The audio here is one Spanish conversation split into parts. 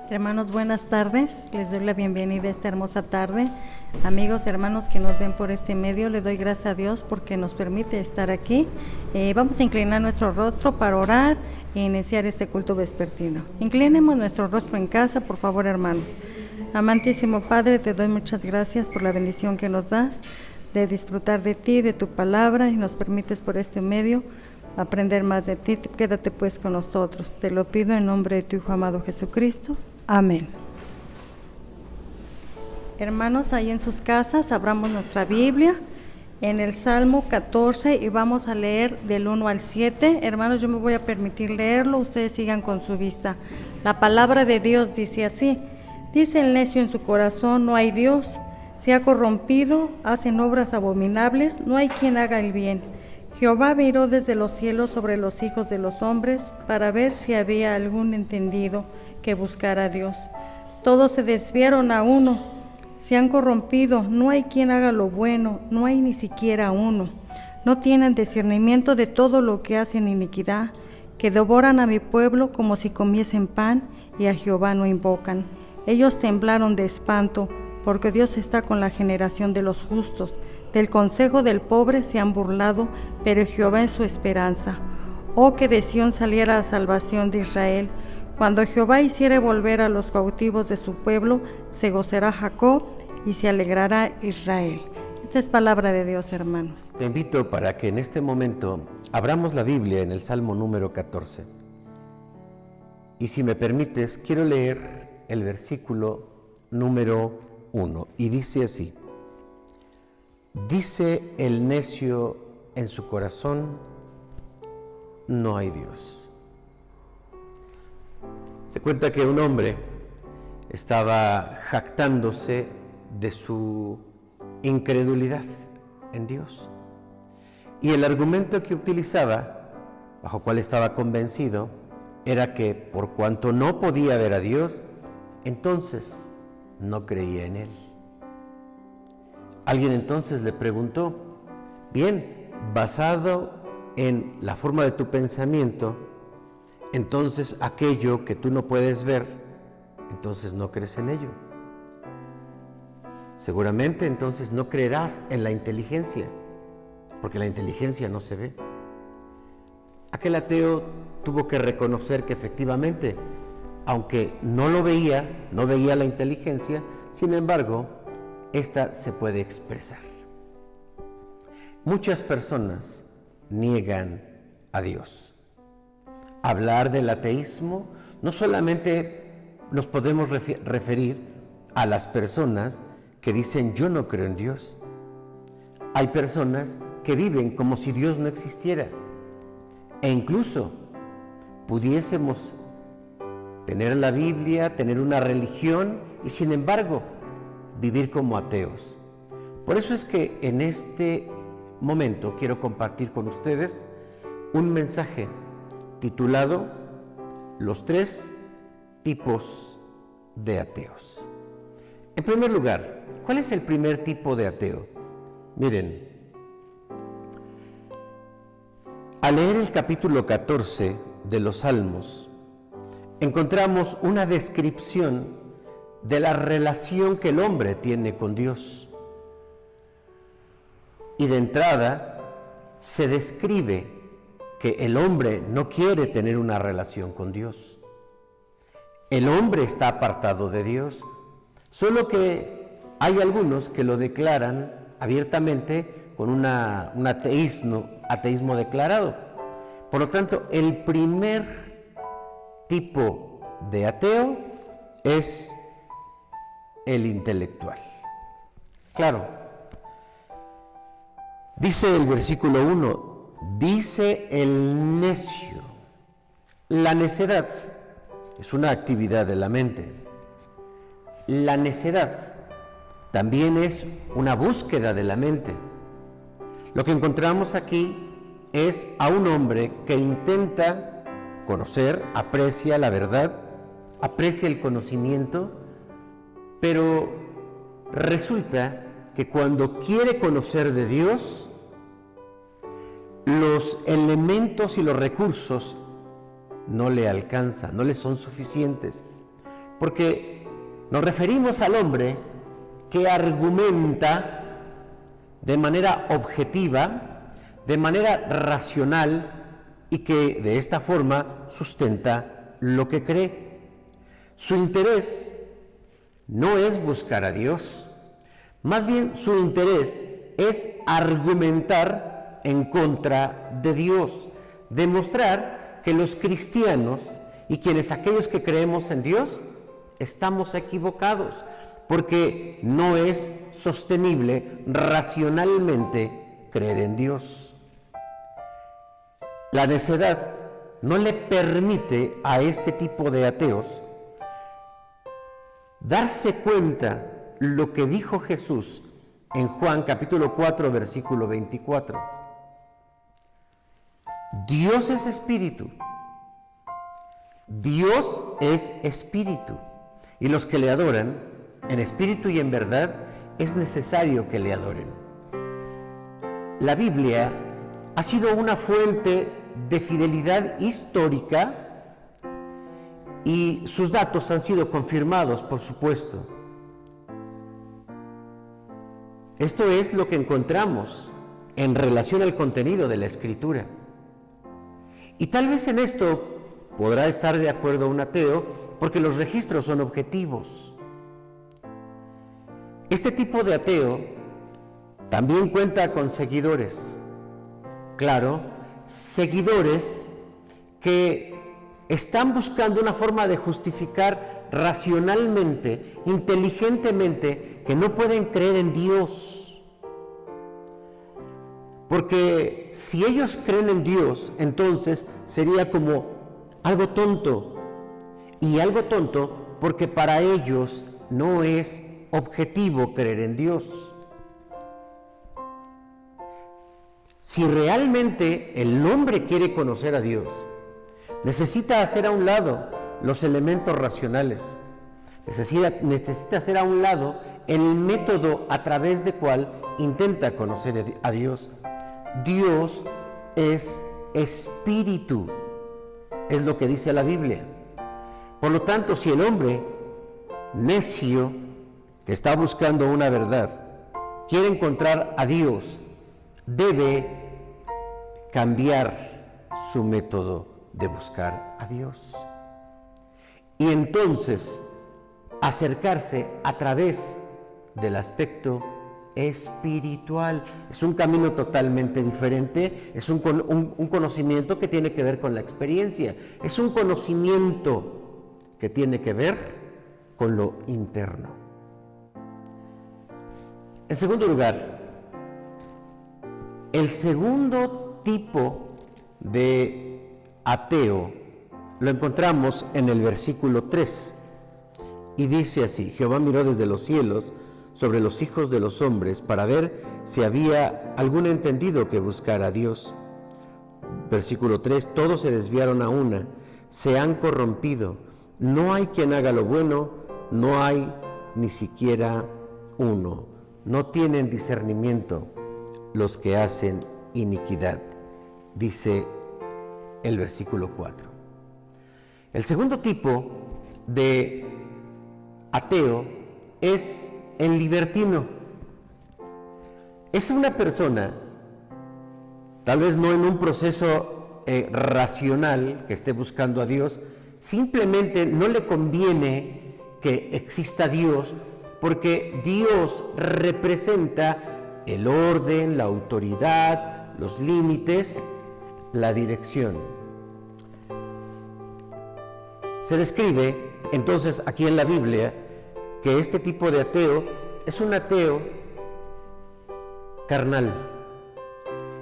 Hermanos, buenas tardes. Les doy la bienvenida a esta hermosa tarde. Amigos, hermanos que nos ven por este medio, le doy gracias a Dios porque nos permite estar aquí. Vamos a inclinar nuestro rostro para orar e iniciar este culto vespertino. Inclinemos nuestro rostro en casa, por favor, hermanos. Amantísimo Padre, te doy muchas gracias por la bendición que nos das de disfrutar de ti, de tu palabra, y nos permites por este medio aprender más de ti. Quédate pues con nosotros. Te lo pido en nombre de tu Hijo amado Jesucristo. Amén. Hermanos, ahí en sus casas abramos nuestra Biblia en el Salmo 14 y vamos a leer del 1 al 7. Hermanos, yo me voy a permitir leerlo, ustedes sigan con su vista. La palabra de Dios dice así: dice el necio en su corazón, no hay Dios. Se ha corrompido, hacen obras abominables, no hay quien haga el bien. Jehová miró desde los cielos sobre los hijos de los hombres para ver si había algún entendido que buscara a Dios. Todos se desviaron a uno, se han corrompido, no hay quien haga lo bueno, no hay ni siquiera uno. No tienen discernimiento de todo lo que hacen iniquidad, que devoran a mi pueblo como si comiesen pan y a Jehová no invocan. Ellos temblaron de espanto, porque Dios está con la generación de los justos. Del consejo del pobre se han burlado, pero Jehová es su esperanza. Oh, que de Sión saliera la salvación de Israel. Cuando Jehová hiciere volver a los cautivos de su pueblo, se gozará Jacob y se alegrará Israel. Esta es palabra de Dios, hermanos. Te invito para que en este momento abramos la Biblia en el Salmo número 14. Y si me permites, quiero leer el versículo número 1. Y dice así: dice el necio en su corazón, no hay Dios. Se cuenta que un hombre estaba jactándose de su incredulidad en Dios. Y el argumento que utilizaba, bajo cual estaba convencido, era que por cuanto no podía ver a Dios, entonces no creía en Él. Alguien entonces le preguntó: bien, basado en la forma de tu pensamiento, entonces aquello que tú no puedes ver, entonces no crees en ello. Seguramente entonces no creerás en la inteligencia, porque la inteligencia no se ve. Aquel ateo tuvo que reconocer que efectivamente, aunque no lo veía, no veía la inteligencia, sin embargo, esta se puede expresar. Muchas personas niegan a Dios. Hablar del ateísmo, no solamente nos podemos referir a las personas que dicen yo no creo en Dios. Hay personas que viven como si Dios no existiera. E incluso pudiésemos tener la Biblia, tener una religión y sin embargo vivir como ateos. Por eso es que en este momento quiero compartir con ustedes un mensaje titulado Los 3 tipos de ateos. En primer lugar, ¿cuál es el primer tipo de ateo? Miren, al leer el capítulo 14 de los Salmos, encontramos una descripción de la relación que el hombre tiene con Dios. Y de entrada se describe que el hombre no quiere tener una relación con Dios. El hombre está apartado de Dios, solo que hay algunos que lo declaran abiertamente con un ateísmo declarado. Por lo tanto, el primer tipo de ateo es el intelectual. Claro, dice el versículo 1, dice el necio. La necedad es una actividad de la mente. La necedad también es una búsqueda de la mente. Lo que encontramos aquí es a un hombre que intenta conocer, aprecia la verdad, aprecia el conocimiento, pero resulta que cuando quiere conocer de Dios, los elementos y los recursos no le alcanza, no le son suficientes, porque nos referimos al hombre que argumenta de manera objetiva, de manera racional, y que de esta forma sustenta lo que cree. Su interés no es buscar a Dios, más bien su interés es argumentar en contra de Dios, demostrar que los cristianos y aquellos que creemos en Dios estamos equivocados, porque no es sostenible racionalmente creer en Dios. La necedad no le permite a este tipo de ateos darse cuenta lo que dijo Jesús en Juan capítulo 4, versículo 24. Dios es espíritu. Dios es espíritu. Y los que le adoran, en espíritu y en verdad, es necesario que le adoren. La Biblia ha sido una fuente de fidelidad histórica y sus datos han sido confirmados, por supuesto. Esto es lo que encontramos en relación al contenido de la Escritura. Y tal vez en esto podrá estar de acuerdo un ateo, porque los registros son objetivos. Este tipo de ateo también cuenta con seguidores. Claro, seguidores que están buscando una forma de justificar racionalmente, inteligentemente, que no pueden creer en Dios. Porque si ellos creen en Dios, entonces sería como algo tonto. Y algo tonto porque para ellos no es objetivo creer en Dios. Si realmente el hombre quiere conocer a Dios, necesita hacer a un lado los elementos racionales, necesita hacer a un lado el método a través del cual intenta conocer a Dios. Dios es espíritu, es lo que dice la Biblia. Por lo tanto, si el hombre necio que está buscando una verdad quiere encontrar a Dios, debe cambiar su método de buscar a Dios. Y entonces acercarse a través del aspecto espiritual. Es un camino totalmente diferente, es un conocimiento que tiene que ver con la experiencia, es un conocimiento que tiene que ver con lo interno. En segundo lugar, el segundo tipo de ateo lo encontramos en el versículo 3 y dice así: Jehová miró desde los cielos sobre los hijos de los hombres para ver si había algún entendido que buscara a Dios. Versículo 3: todos se desviaron a una, se han corrompido, no hay quien haga lo bueno, no hay ni siquiera uno, no tienen discernimiento los que hacen iniquidad, dice el versículo 4. El segundo tipo de ateo es el libertino. Es una persona, tal vez no en un proceso racional que esté buscando a Dios, simplemente no le conviene que exista Dios, porque Dios representa el orden, la autoridad, los límites, la dirección. Se describe entonces aquí en la Biblia que este tipo de ateo es un ateo carnal,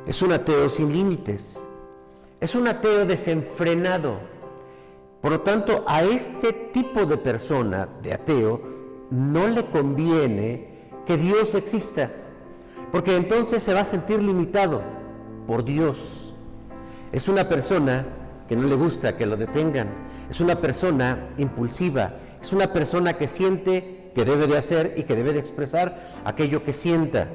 es un ateo sin límites, es un ateo desenfrenado. Por lo tanto, a este tipo de persona, de ateo, no le conviene que Dios exista, porque entonces se va a sentir limitado por Dios. Es una persona que no le gusta que lo detengan, es una persona impulsiva, es una persona que siente que debe de hacer y que debe de expresar aquello que sienta.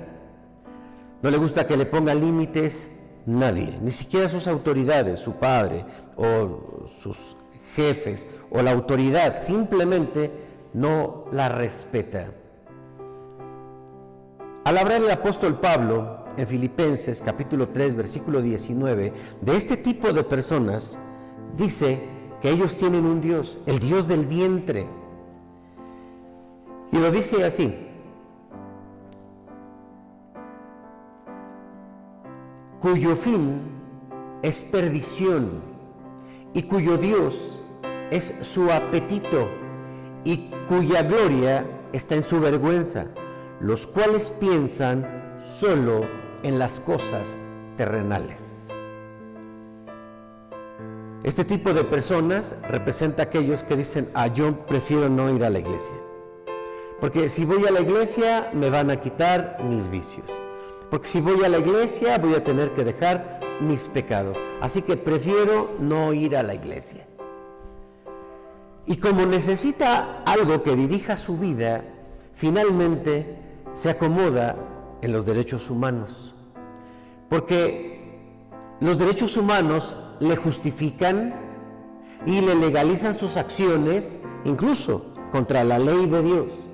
No le gusta que le pongan límites, nadie, ni siquiera sus autoridades, su padre o sus jefes o la autoridad, simplemente no la respeta. Al hablar el apóstol Pablo en Filipenses capítulo 3 versículo 19 de este tipo de personas, dice que ellos tienen un Dios, el Dios del vientre, y lo dice así: cuyo fin es perdición y cuyo Dios es su apetito y cuya gloria está en su vergüenza, los cuales piensan solo en las cosas terrenales. Este tipo de personas representa a aquellos que dicen: yo prefiero no ir a la iglesia, porque si voy a la iglesia me van a quitar mis vicios, porque si voy a la iglesia voy a tener que dejar mis pecados, así que prefiero no ir a la iglesia. Y como necesita algo que dirija su vida, finalmente se acomoda en los derechos humanos, porque los derechos humanos le justifican y le legalizan sus acciones, incluso contra la ley de Dios,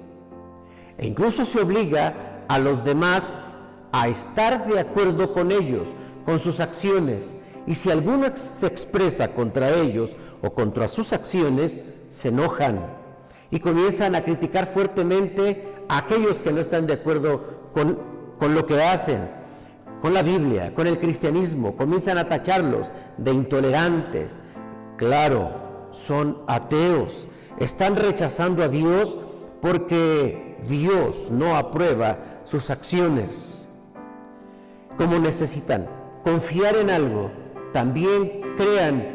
e incluso se obliga a los demás a estar de acuerdo con ellos, con sus acciones, y si alguno se expresa contra ellos o contra sus acciones, se enojan y comienzan a criticar fuertemente a aquellos que no están de acuerdo con lo que hacen, con la Biblia, con el cristianismo. Comienzan a tacharlos de intolerantes. Claro, son ateos, están rechazando a Dios porque Dios no aprueba sus acciones. Como necesitan confiar en algo, también crean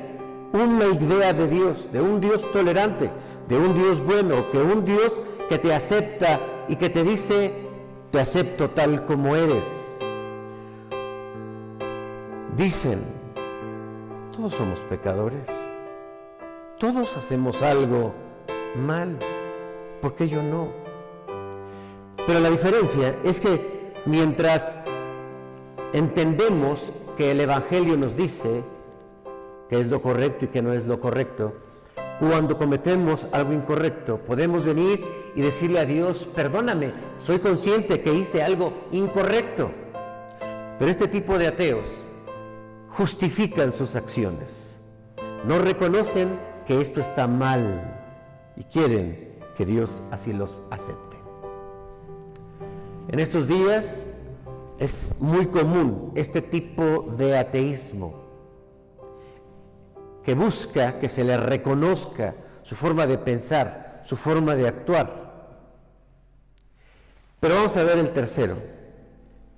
una idea de Dios, de un Dios tolerante, de un Dios bueno, que un Dios que te acepta y que te dice: te acepto tal como eres. Dicen: todos somos pecadores, todos hacemos algo mal, ¿por qué yo no? Pero la diferencia es que mientras entendemos que el Evangelio nos dice qué es lo correcto y qué no es lo correcto, cuando cometemos algo incorrecto, podemos venir y decirle a Dios: perdóname, soy consciente que hice algo incorrecto. Pero este tipo de ateos justifican sus acciones, no reconocen que esto está mal y quieren que Dios así los acepte. En estos días es muy común este tipo de ateísmo, que busca que se le reconozca su forma de pensar, su forma de actuar. Pero vamos a ver el tercero.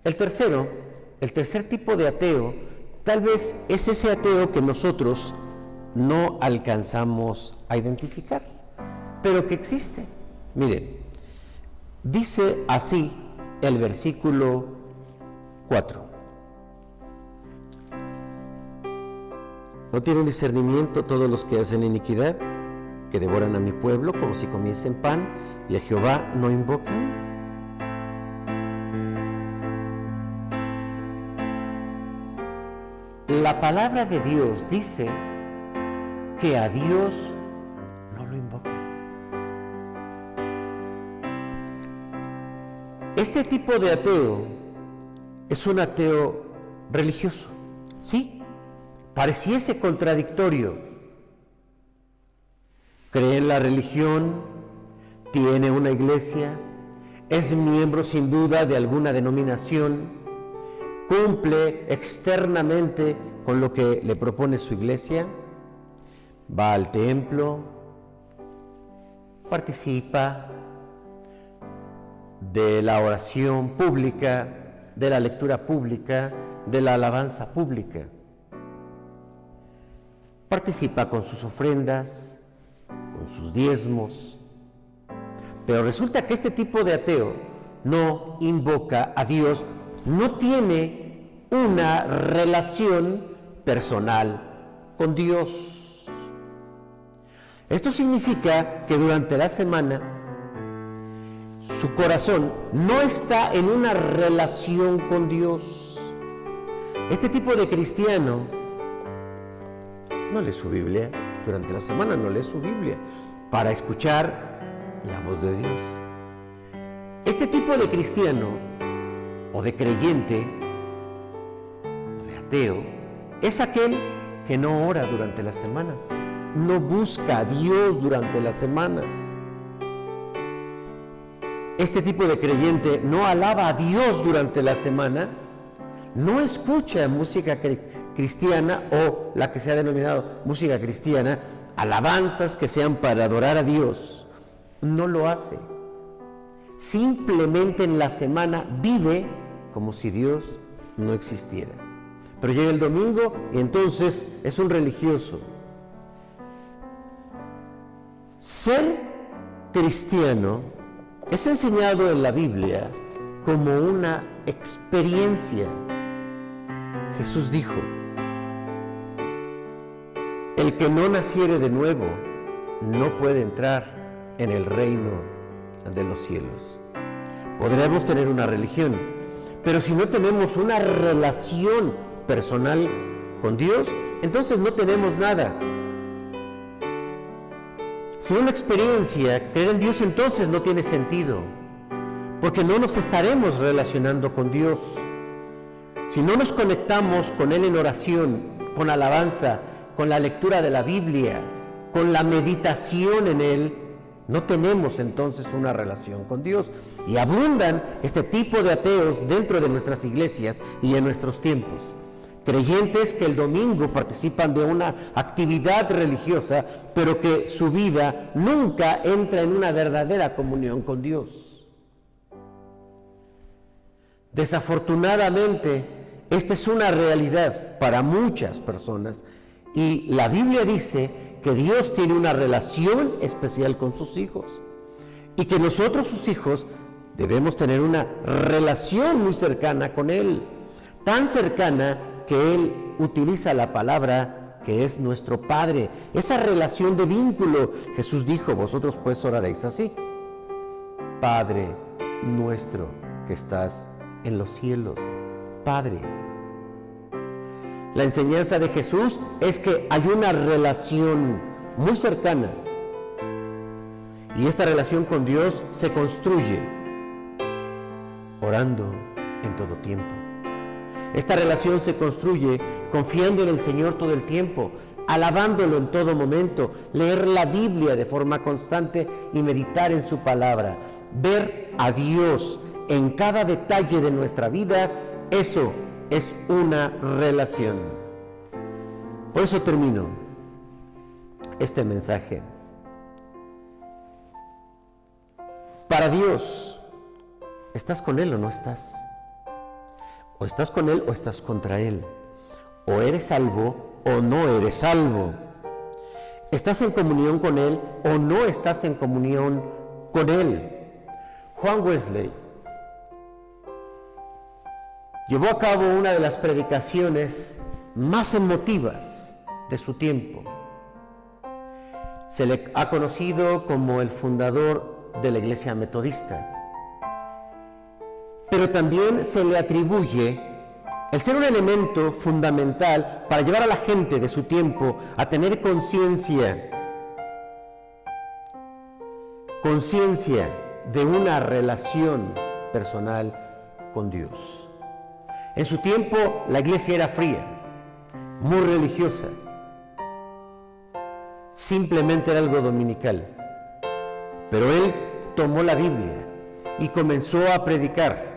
El tercer tipo de ateo, tal vez es ese ateo que nosotros no alcanzamos a identificar, pero que existe. Mire, dice así el versículo 4. ¿No tienen discernimiento todos los que hacen iniquidad, que devoran a mi pueblo como si comiesen pan, y a Jehová no invocan? La palabra de Dios dice que a Dios no lo invocan. Este tipo de ateo es un ateo religioso, ¿sí? Pareciese contradictorio. Cree en la religión, tiene una iglesia, es miembro sin duda de alguna denominación, cumple externamente con lo que le propone su iglesia, va al templo, participa de la oración pública, de la lectura pública, de la alabanza pública. Participa con sus ofrendas, con sus diezmos, pero resulta que este tipo de ateo no invoca a Dios, no tiene una relación personal con Dios. Esto significa que durante la semana su corazón no está en una relación con Dios. Este tipo de cristiano no lee su Biblia, durante la semana no lee su Biblia para escuchar la voz de Dios. Este tipo de cristiano o de creyente o de ateo es aquel que no ora durante la semana, no busca a Dios durante la semana. Este tipo de creyente no alaba a Dios durante la semana, no escucha música cristiana o la que se ha denominado música cristiana, alabanzas que sean para adorar a Dios. No lo hace. Simplemente en la semana vive como si Dios no existiera. Pero llega el domingo y entonces es un religioso. Ser cristiano es enseñado en la Biblia como una experiencia. Jesús dijo: el que no naciere de nuevo no puede entrar en el reino de los cielos. Podremos tener una religión, pero si no tenemos una relación personal con Dios, entonces no tenemos nada. Sin una experiencia, creer en Dios entonces no tiene sentido, porque no nos estaremos relacionando con Dios. Si no nos conectamos con Él en oración, con alabanza, con la lectura de la Biblia, con la meditación en Él, no tenemos entonces una relación con Dios. Y abundan este tipo de ateos dentro de nuestras iglesias y en nuestros tiempos. Creyentes que el domingo participan de una actividad religiosa, pero que su vida nunca entra en una verdadera comunión con Dios. Desafortunadamente, esta es una realidad para muchas personas, y la Biblia dice que Dios tiene una relación especial con sus hijos y que nosotros, sus hijos, debemos tener una relación muy cercana con Él, tan cercana que Él utiliza la palabra que es nuestro Padre, esa relación de vínculo. Jesús dijo: vosotros pues oraréis así: Padre nuestro que estás en los cielos. Padre. La enseñanza de Jesús es que hay una relación muy cercana, y esta relación con Dios se construye orando en todo tiempo. Esta relación se construye confiando en el Señor todo el tiempo, alabándolo en todo momento, leer la Biblia de forma constante y meditar en su palabra, ver a Dios en cada detalle de nuestra vida. Eso es una relación. Por eso termino este mensaje. Para Dios, ¿estás con Él o no estás? O estás con Él o estás contra Él. O eres salvo o no eres salvo. ¿Estás en comunión con Él o no estás en comunión con Él? Juan Wesley llevó a cabo una de las predicaciones más emotivas de su tiempo. Se le ha conocido como el fundador de la Iglesia Metodista, pero también se le atribuye el ser un elemento fundamental para llevar a la gente de su tiempo a tener conciencia de una relación personal con Dios. En su tiempo la iglesia era fría, muy religiosa, simplemente era algo dominical. Pero él tomó la Biblia y comenzó a predicar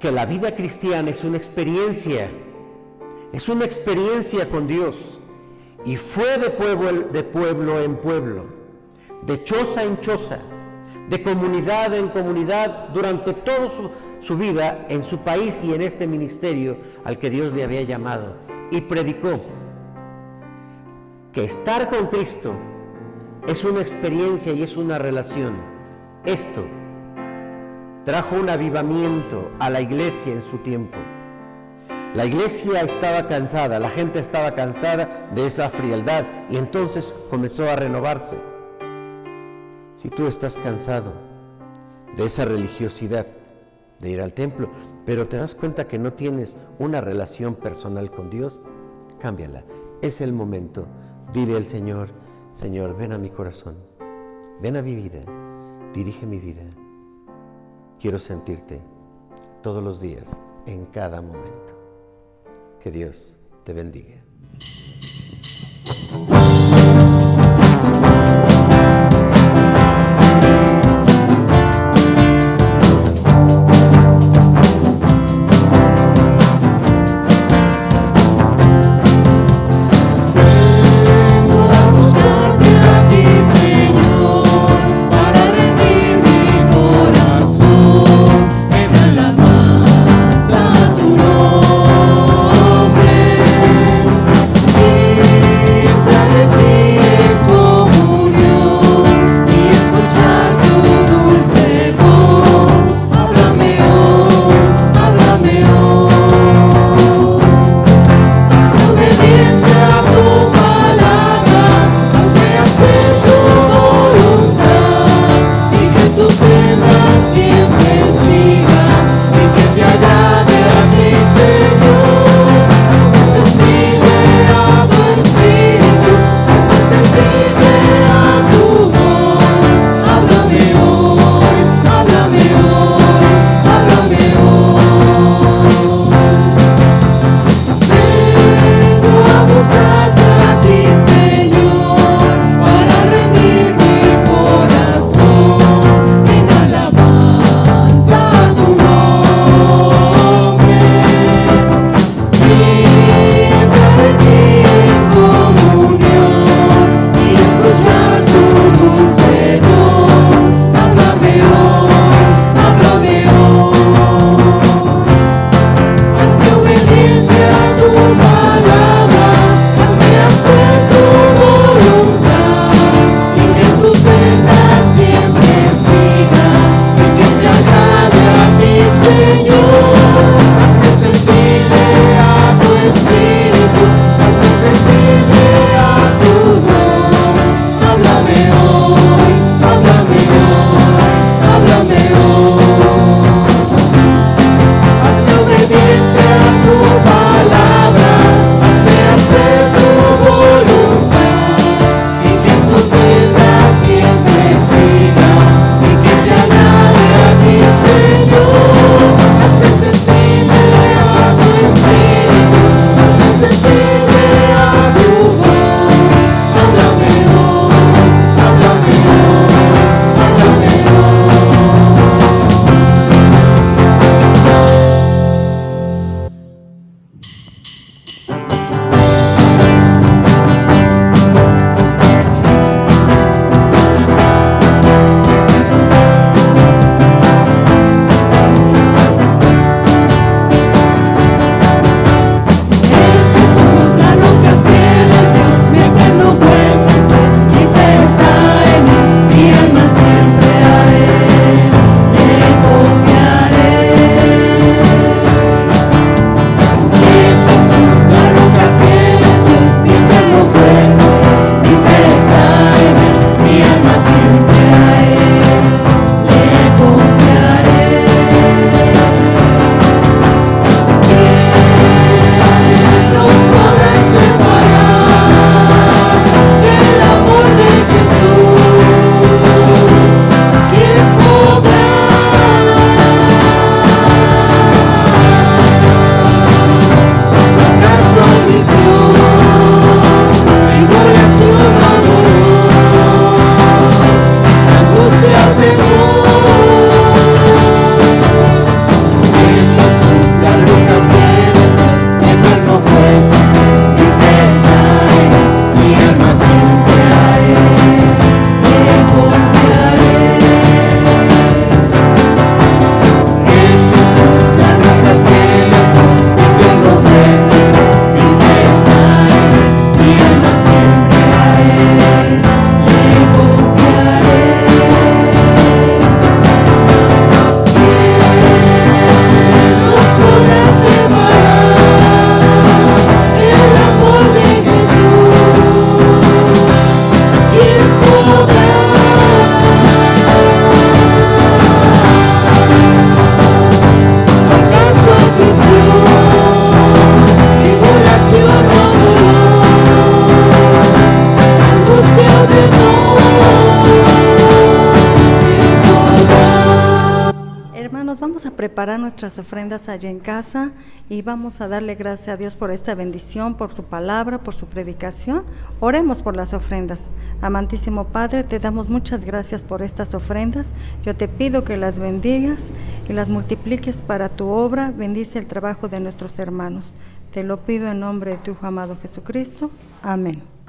que la vida cristiana es una experiencia con Dios, y fue de pueblo en pueblo, de choza en choza, de comunidad en comunidad, durante toda su vida en su país y en este ministerio al que Dios le había llamado, y predicó que estar con Cristo es una experiencia y es una relación. Esto trajo un avivamiento a la iglesia en su tiempo. La iglesia estaba cansada, la gente estaba cansada de esa frialdad, y entonces comenzó a renovarse. Si tú estás cansado de esa religiosidad, de ir al templo, pero te das cuenta que no tienes una relación personal con Dios, cámbiala. Es el momento. Dile al Señor, Señor, ven a mi corazón, ven a mi vida, dirige mi vida. Quiero sentirte todos los días, en cada momento. Que Dios te bendiga. a preparar nuestras ofrendas allá en casa y vamos a darle gracias a Dios por esta bendición, por su palabra, por su predicación. Oremos por las ofrendas. Amantísimo Padre, te damos muchas gracias por estas ofrendas. Yo te pido que las bendigas y las multipliques para tu obra. Bendice el trabajo de nuestros hermanos. Te lo pido en nombre de tu Hijo amado Jesucristo. Amén.